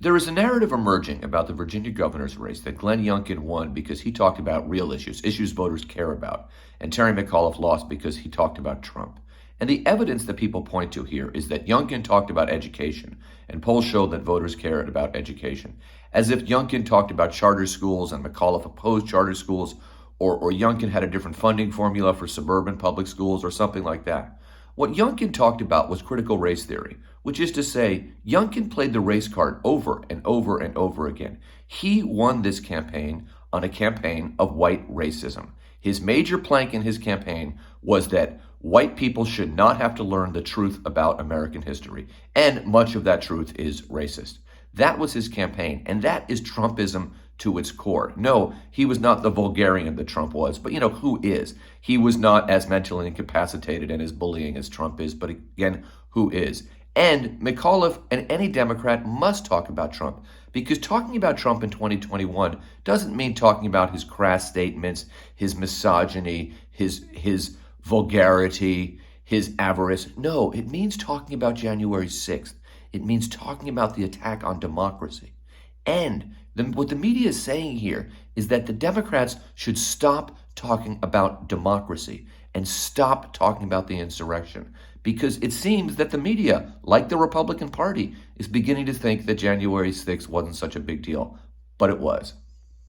There is a narrative emerging about the Virginia governor's race that Glen Youngkin won because he talked about real issues, issues voters care about, and Terry McAuliffe lost because he talked about Trump. And the evidence that people point to here is that Youngkin talked about education, and polls show that voters cared about education. As if Youngkin talked about charter schools and McAuliffe opposed charter schools, or Youngkin had a different funding formula for suburban public schools or something like that. What Youngkin talked about was critical race theory, which is to say, Youngkin played the race card over and over and over again. He won this campaign on a campaign of white racism. His major plank in his campaign was that white people should not have to learn the truth about American history, and much of that truth is racist. That was his campaign, and that is Trumpism to its core. No, he was not the vulgarian that Trump was, but who is? He was not as mentally incapacitated and as bullying as Trump is, but again, who is? And McAuliffe and any Democrat must talk about Trump, because talking about Trump in 2021 doesn't mean talking about his crass statements, his misogyny, his vulgarity, his avarice. No, it means talking about January 6th. It means talking about the attack on democracy. And what the media is saying here is that the Democrats should stop talking about democracy and stop talking about the insurrection, because it seems that the media, like the Republican Party, is beginning to think that January 6th wasn't such a big deal, but it was.